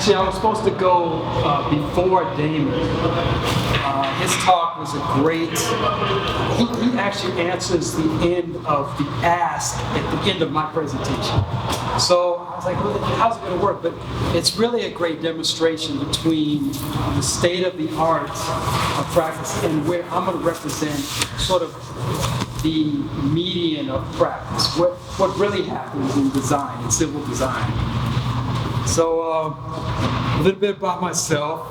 Actually, I was supposed to go before Damon. His talk was a great. He actually answers the end of the ask at the end of my presentation. So I was like, well, how's it going to work? But it's really a great demonstration between the state of the art of practice and where I'm going to represent sort of the median of practice, what really happens in design, in civil design. So a little bit about myself.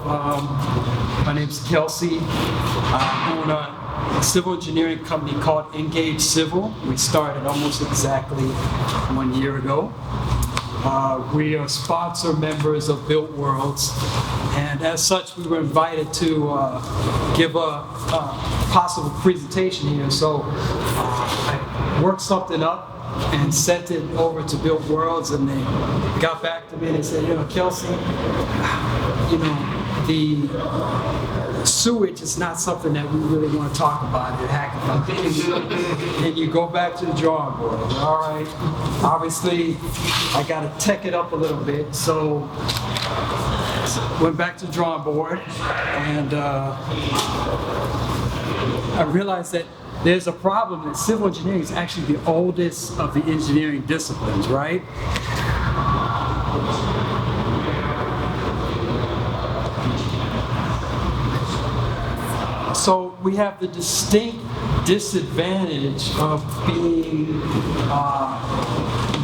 My name's Kelsey. I own a civil engineering company called EngageCivil. We started almost exactly 1 year ago. We are sponsor members of Built Worlds, and as such, we were invited to give a possible presentation here. So I worked something up and sent it over to Built Worlds, and they got back to me and they said, Kelsey, the sewage is not something that we really want to talk about at Hackathon. And you go back to the drawing board. All right, obviously, I got to tech it up a little bit. So went back to the drawing board, and I realized that there's a problem that civil engineering is actually the oldest of the engineering disciplines, right? So we have the distinct disadvantage of being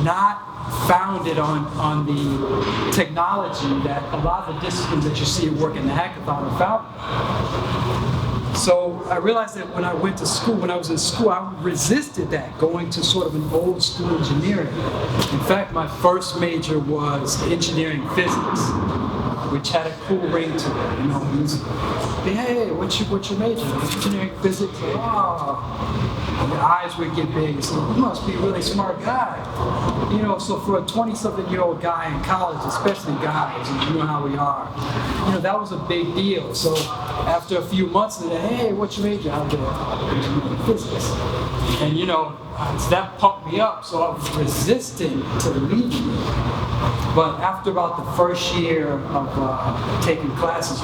not founded on the technology that a lot of the disciplines that you see at work in the hackathon are founded. So I realized that when I went to school, when I was in school, I resisted that, going to sort of an old school engineering. In fact, my first major was engineering physics, which had a cool ring to it. It was, hey, what's your major? Engineering physics. Oh, your eyes would get big. So you must be a really smart guy. So for a 20-something-year-old guy in college, especially guys, and you know how we are, that was a big deal. So after a few months, they said, hey, what's your major? I did engineering physics. And that pumped me up, so I was resistant to leaving it. But after about the first year of taking classes,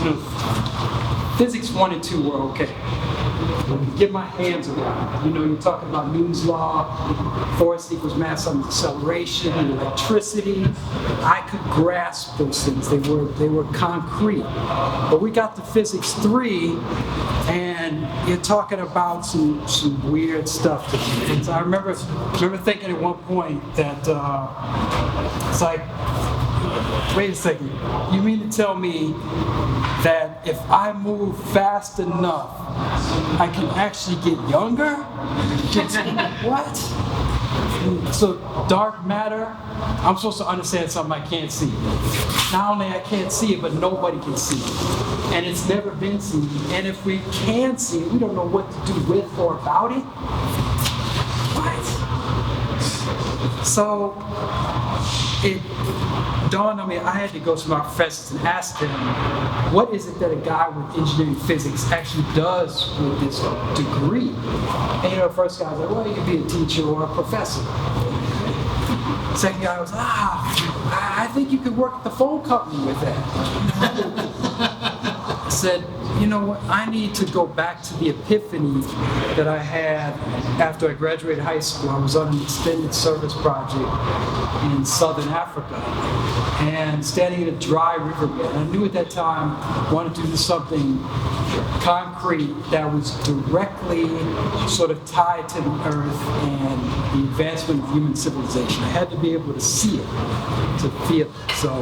physics 1 and 2 were okay. Get my hands around it. You're talking about Newton's law, force equals mass times acceleration, electricity. I could grasp those things. They were concrete. But we got to physics 3, and you're talking about some weird stuff to me. And I remember thinking at one point that it's like, wait a second, you mean to tell me that if I move fast enough, I can actually get younger? What? So dark matter, I'm supposed to understand something I can't see. Not only I can't see it, but nobody can see it. And it's never been seen. And if we can see it, we don't know what to do with or about it. What? So it dawned on me, I had to go to my professors and ask them, what is it that a guy with engineering physics actually does with this degree? And the first guy was like, well, you could be a teacher or a professor. Second guy was, I think you could work at the phone company with that. I said, you know what, I need to go back to the epiphany that I had after I graduated high school. I was on an extended service project in Southern Africa and standing in a dry riverbed. I knew at that time I wanted to do something concrete that was directly sort of tied to the earth and the advancement of human civilization. I had to be able to see it, to feel it. So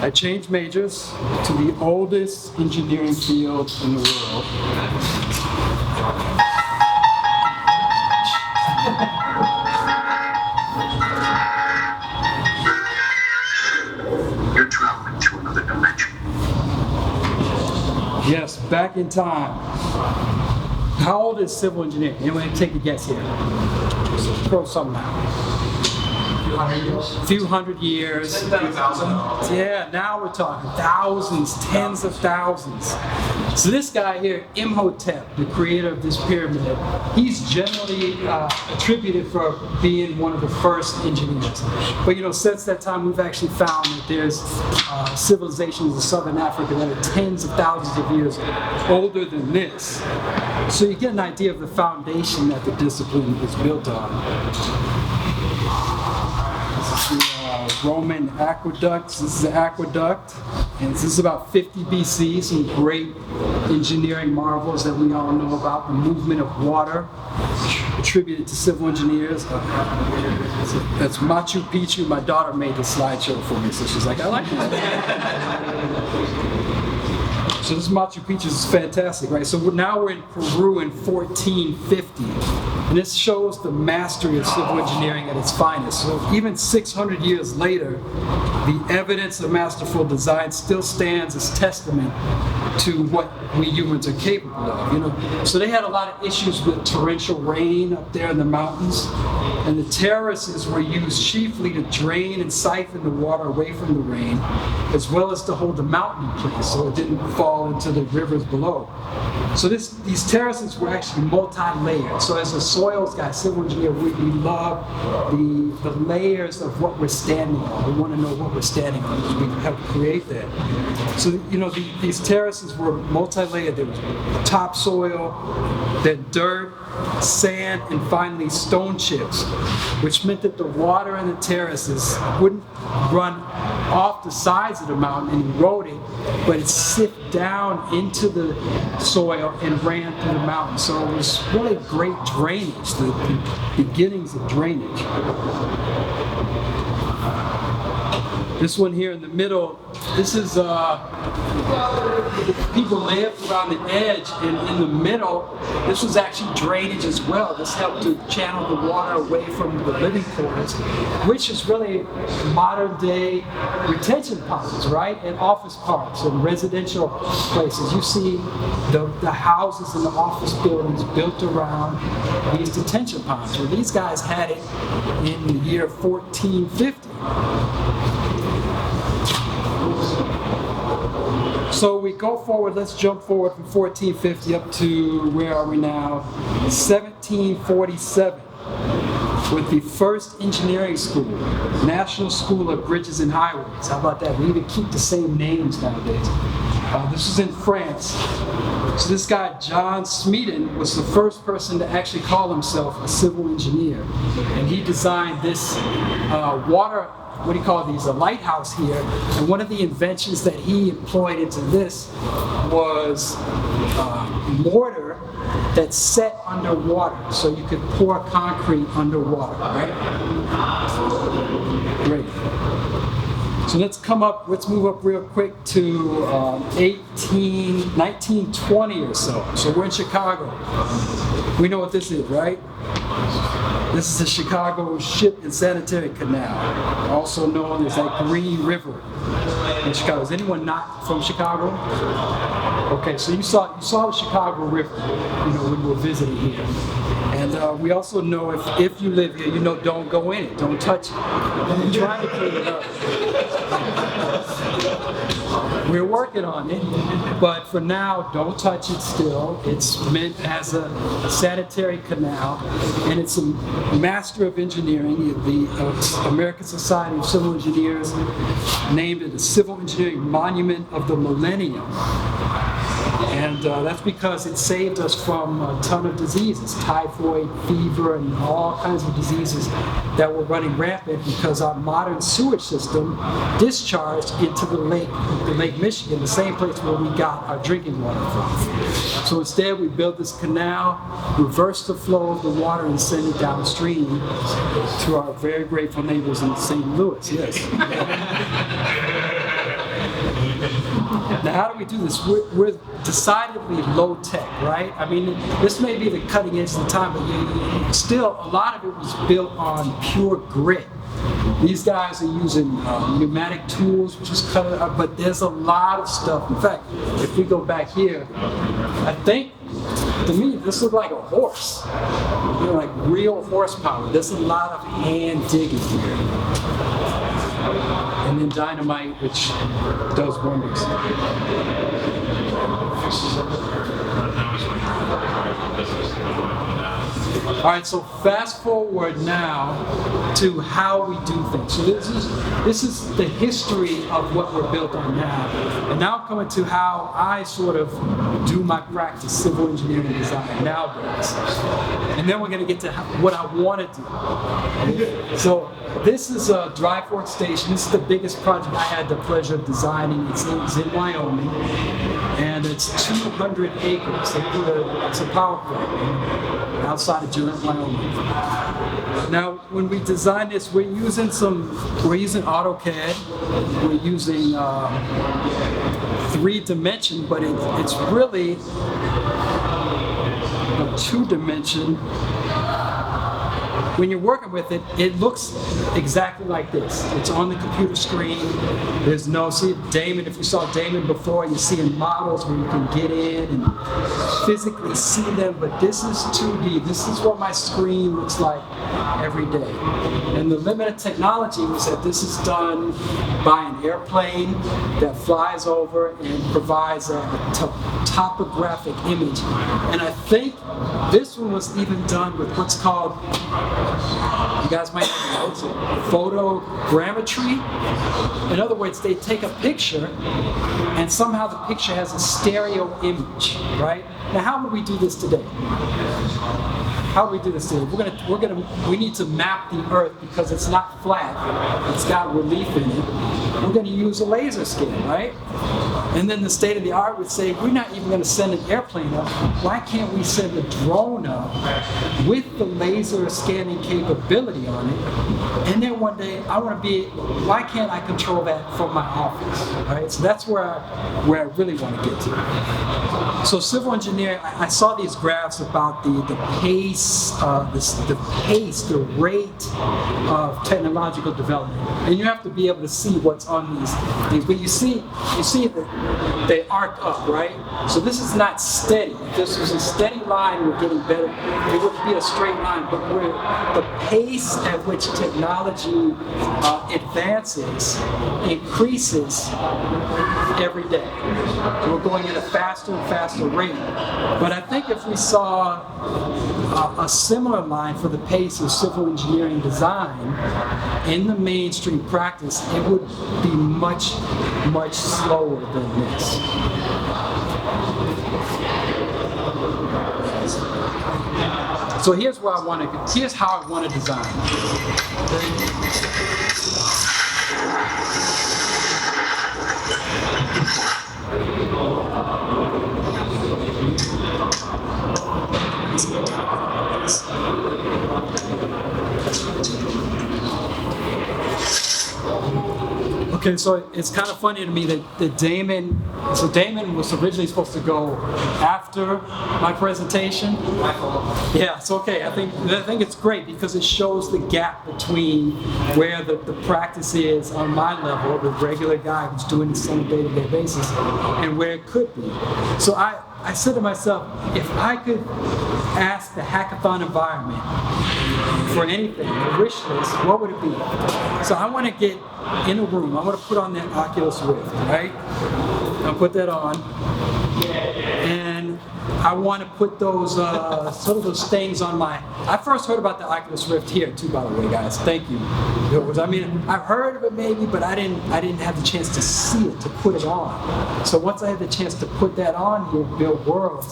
I changed majors to the oldest engineering field in the world. You're traveling to another dimension. Yes, back in time. How old is civil engineering? Anyone take a guess here? Throw something out. few hundred years. Yeah, now we're talking thousands, tens of thousands. So this guy here, Imhotep, the creator of this pyramid, he's generally attributed for being one of the first engineers. But since that time, we've actually found that there's civilizations in southern Africa that are tens of thousands of years older than this. So you get an idea of the foundation that the discipline is built on. This is the Roman aqueducts. This is the aqueduct, and this is about 50 BC. Some great engineering marvels that we all know about. The movement of water, attributed to civil engineers. That's Machu Picchu. My daughter made the slideshow for me, so she's like, I like this. So this Machu Picchu is fantastic, right? So now we're in Peru in 1450. And this shows the mastery of civil engineering at its finest. So even 600 years later, the evidence of masterful design still stands as testament to what we humans are capable of. So they had a lot of issues with torrential rain up there in the mountains, and the terraces were used chiefly to drain and siphon the water away from the rain, as well as to hold the mountain in place so it didn't fall into the rivers below. So these terraces were actually multi-layered. So as a soils guy, civil engineer, we love the layers of what we're standing on. We want to know what we're standing on because we help create that. So these terraces were multi-layered. There was topsoil, then dirt, sand, and finally stone chips, which meant that the water in the terraces wouldn't run off the sides of the mountain and erode it, but it sipped down into the soil and ran through the mountain. So it was really great drainage, the beginnings of drainage. This one here in the middle, this is people lived around the edge, and in the middle, this was actually drainage as well. This helped to channel the water away from the living quarters, which is really modern day retention ponds, right? And office parks and residential places. You see the houses and the office buildings built around these detention ponds. Well, these guys had it in the year 1450. So we go forward, let's jump forward from 1450 up to, where are we now? 1747, with the first engineering school, National School of Bridges and Highways. How about that? We even keep the same names nowadays. This is in France. So this guy, John Smeaton, was the first person to actually call himself a civil engineer. And he designed this water, what do you call these, a lighthouse here. And one of the inventions that he employed into this was mortar that set underwater, so you could pour concrete underwater, right? Great. So let's move up real quick to 1920 or so. So we're in Chicago. We know what this is, right? This is the Chicago Ship and Sanitary Canal, also known as that Green River in Chicago. Is anyone not from Chicago? Okay, so you saw the Chicago River, when you were visiting here. And we also know if you live here, don't go in it, don't touch it. We're trying to clean it up. We're working on it, but for now, don't touch it still. It's meant as a sanitary canal, and it's a master of engineering. The American Society of Civil Engineers named it a Civil Engineering Monument of the Millennium. And that's because it saved us from a ton of diseases, typhoid, fever, and all kinds of diseases that were running rampant because our modern sewage system discharged into the Lake Michigan, the same place where we got our drinking water from. So instead, we built this canal, reversed the flow of the water, and sent it downstream to our very grateful neighbors in St. Louis. Yes. Now, how do we do this? We're decidedly low tech, right? I mean, this may be the cutting edge of the time, but still, a lot of it was built on pure grit. These guys are using pneumatic tools, which is cut up, but there's a lot of stuff. In fact, if we go back here, I think to me, this looked like a horse. You know, like real horsepower. There's a lot of hand digging here. And then dynamite, which does wonders. All right, so fast forward now to how we do things. So this is the history of what we're built on now. And now I'm coming to how I sort of do my practice, civil engineering design nowadays. And then we're going to get to what I want to do. So this is a dry fork station. This is the biggest project I had the pleasure of designing. It's in Wyoming, and it's 200 acres. It's a power plant outside of Gillette, Wyoming. Now, when we design this, we're using AutoCAD. We're using 3D, but it's really a 2D. When you're working with it, it looks exactly like this. It's on the computer screen. There's no, see Damon, if you saw Damon before, you're seeing models where you can get in and physically see them, but this is 2D. This is what my screen looks like every day. And the limited technology was that this is done by an airplane that flies over and provides a topographic image. And I think this one was even done with what's called, you guys might know, it's photogrammetry. In other words, they take a picture and somehow the picture has a stereo image, right? Now, how would we do this today? How do we do this today? We need to map the Earth because it's not flat. It's got relief in it. We're going to use a laser scan, right? And then the state of the art would say, we're not even going to send an airplane up. Why can't we send a drone up with the laser scanning capability on it? And then one day, why can't I control that from my office, right? So that's where I really want to get to. So civil engineering, I saw these graphs about the pace, the rate of technological development. And you have to be able to see what's on these things. But you see that they arc up, right? So this is not steady. If this was a steady line, we're getting better. It wouldn't be a straight line, but the pace at which technology advances increases every day. So we're going at a faster and faster rate. But I think if we saw a similar line for the pace of civil engineering design in the mainstream practice, it would be much, much slower than this. So here's how I want to design. Okay, so it's kind of funny to me that Damon was originally supposed to go after my presentation. Yeah, it's okay. I think it's great because it shows the gap between where the practice is on my level, the regular guy who's doing this on a day-to-day basis, and where it could be. So I said to myself, if I could ask the hackathon environment for anything, a wish list, what would it be? So I want to get in a room. I want to put on that Oculus Rift, right? I'll put that on, and I want to put those sort of those things on my. I first heard about the Oculus Rift here too, by the way, guys. Thank you. I've heard of it maybe, but I didn't have the chance to see it, to put it on. So once I had the chance to put that on here, build worlds,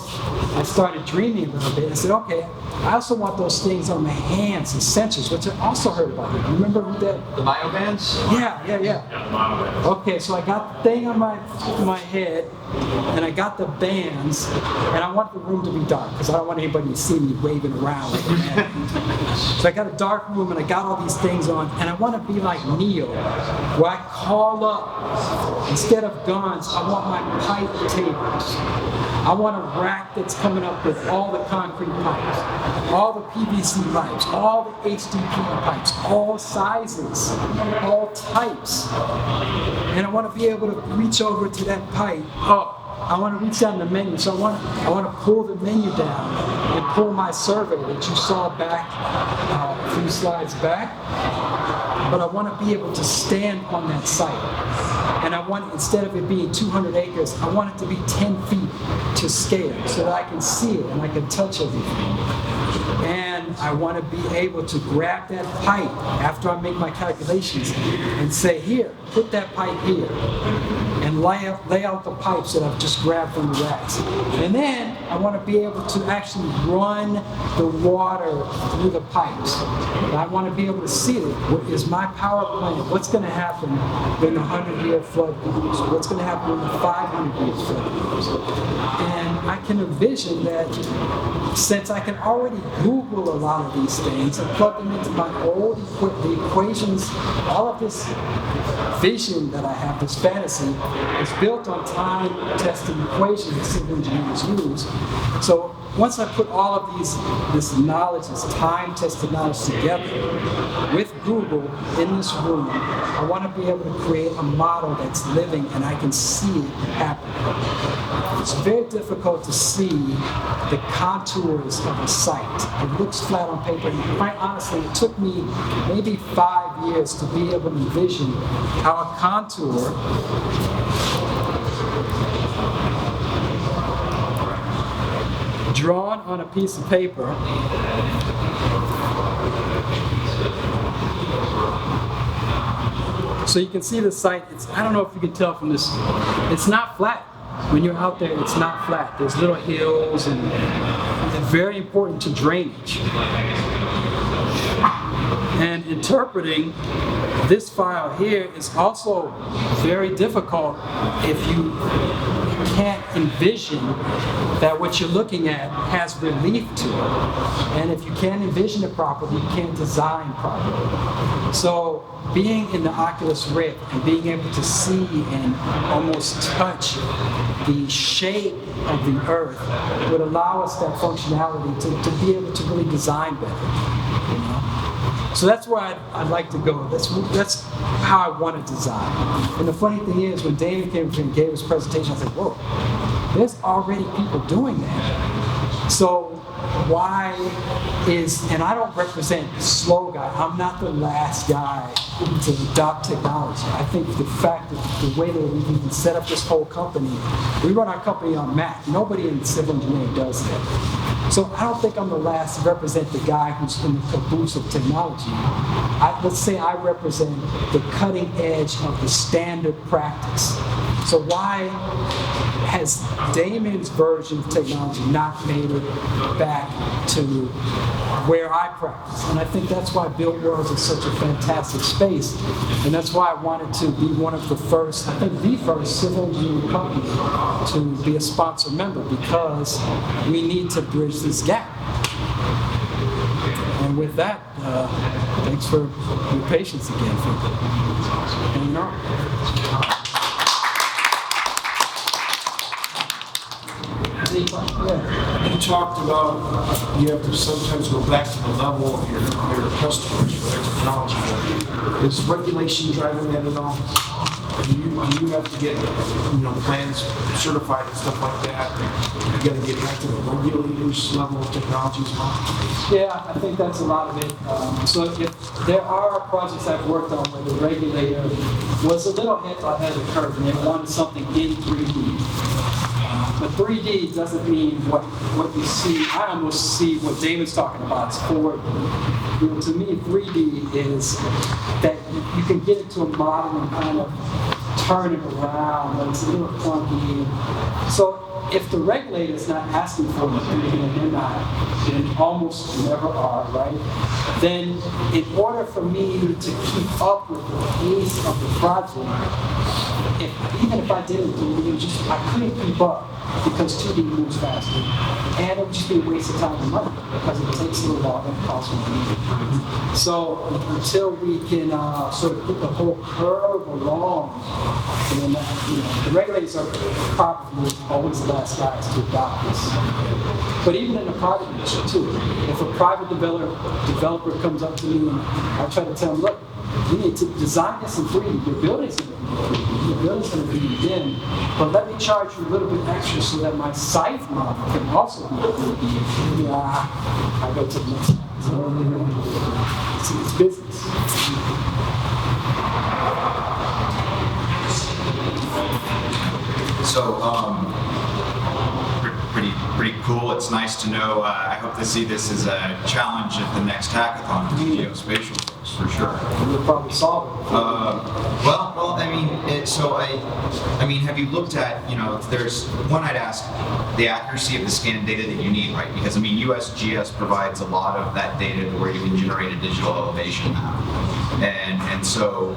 I started dreaming a little bit. I said, okay, I also want those things on my hands, the sensors, which I also heard about. You remember who that? The biobands? Yeah. Okay, so I got the thing on my head, and I got the bands, and I want the room to be dark because I don't want anybody to see me waving around like a man. So I got a dark room, and I got all these things on, and I want to be like Neo, where I call up, instead of guns, I want my pipe tables. I want a rack that's coming up with all the concrete pipes, all the PVC pipes, all the HDPE pipes, all sizes, all types. And I want to be able to reach over to that pipe. Oh, I want to reach down the menu. So I want to pull the menu down and pull my survey that you saw back a few slides back. But I want to be able to stand on that site. And I want, instead of it being 200 acres, I want it to be 10 feet to scale so that I can see it and I can touch everything. And I want to be able to grab that pipe after I make my calculations and say, here, put that pipe here. And lay out the pipes that I've just grabbed from the racks. And then I want to be able to actually run the water through the pipes. And I want to be able to see it. What is my power plant? What's going to happen when the 100-year flood comes? What's going to happen when the 500-year flood comes? And I can envision that since I can already Google a lot of these things and plug them into my old the equations, all of this vision that I have, this fantasy, is built on time-tested equations that civil engineers use. So once I put all of this knowledge, this time-tested knowledge together with Google in this room, I want to be able to create a model that's living and I can see it happen. It's very difficult to see the contours of a site. It looks flat on paper, and quite honestly, it took me maybe 5 years to be able to envision how a contour drawn on a piece of paper so you can see the site. I don't know if you can tell from this, it's not flat. When you're out there, it's not flat. There's little hills and they're very important to drainage. And interpreting this file here is also very difficult if you can't envision that what you're looking at has relief to it. And if you can't envision it properly, you can't design properly. So being in the Oculus Rift and being able to see and almost touch the shape of the earth would allow us that functionality to be able to really design better. You know? So that's where I'd like to go. That's how I want to design. And the funny thing is, when Damon came and gave his presentation, I said, whoa, there's already people doing that. So why and I don't represent the slow guy. I'm not the last guy to adopt technology. I think the fact that the way that we even set up this whole company, we run our company on Mac. Nobody in civil engineering does that. So I don't think I'm the last to represent the guy who's in the caboose of technology. Let's say I represent the cutting edge of the standard practice. So why has Damon's version of technology not made it back to where I practice? And I think that's why Built Worlds is such a fantastic space. And that's why I wanted to be one of the first, I think the first civil engineering company to be a sponsor member, because we need to bridge this gap. And with that, thanks for your patience again for hanging on. You talked about you have to sometimes go back to the level of your customers for their technology. Is regulation driving that at all? Do you have to get plans certified and stuff like that? You got to get back to the regulators level of technology as well? Yeah, I think that's a lot of it. So if there are projects I've worked on where the regulator was a little hit ahead of the curve and they wanted something in 3D. But 3D doesn't mean what you see. I almost see what Damon's talking about. It's forward. To me, 3D is that you can get into a model and kind of turn it around, but it's a little clunky. So if the regulator is not asking for it, and they're not, and almost never are, right? Then in order for me to keep up with the pace of the project, even if I didn't do it, I couldn't keep up because 2D moves faster. And it would just be a waste of time and money because it takes a little while and it costs money. So until we can sort of put the whole curve along, and then the regulators are probably always the last guys to adopt this. But even in the private industry too, if a private developer comes up to me and I try to tell them, look, you need to design this in 3D. Your building's going to be 3D. Your building's going to be dim, but let me charge you a little bit extra so that my site model can also be 3D. Yeah, I go to the next one. It's business. So, pretty cool. It's nice to know. I hope to see this as a challenge at the next hackathon for the geospatial folks, for sure. We'll probably solve it. Well, I mean, have you looked at, there's one I'd ask, the accuracy of the scanned data that you need, right? Because I mean, USGS provides a lot of that data to where you can generate a digital elevation map. And so,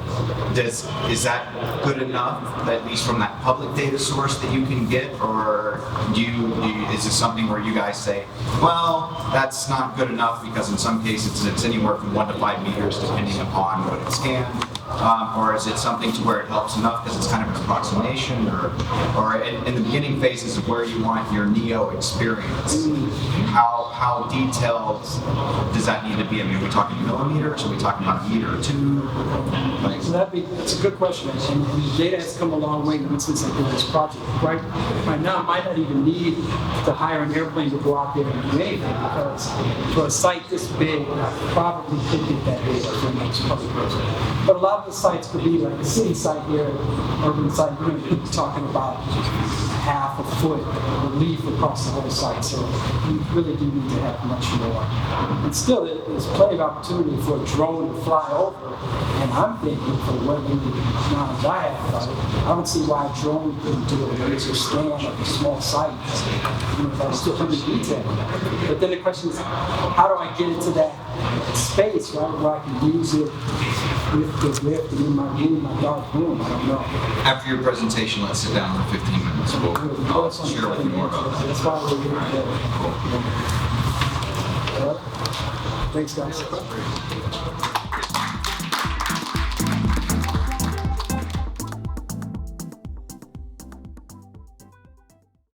is that good enough, at least from that public data source that you can get, or is this something where you guys say, well, that's not good enough because in some cases it's anywhere from 1 to 5 meters depending upon what it's scanned, or is it something to where it helps enough because it's kind of an approximation, or in the beginning phases of where you want your NEO experience, how detailed does that need to be? I mean, are we talking millimeters? Are we talking about a meter or two? So that's a good question, and the data has come a long way since I did this project. Right now, I might not even need to hire an airplane to go out there and do anything, because for a site this big, I probably could get that data from next public person. But a lot of the sites could be like a city site here, urban site, you're going to be talking about half a foot relief across the whole site, so you really do need to have much more. And still, there's plenty of opportunity for a drone to fly over, and I'm thinking for what knowledge I have about it, I don't see why a drone couldn't do a laser scan of a small site, that's still under detail. But then the question is, how do I get into that space, right, where I can use it with the lift and in my room, my dark room? I don't know. After your presentation, let's sit down for 15 minutes. I'll share with you more about that. That's why we're here today. Cool. Thanks, guys.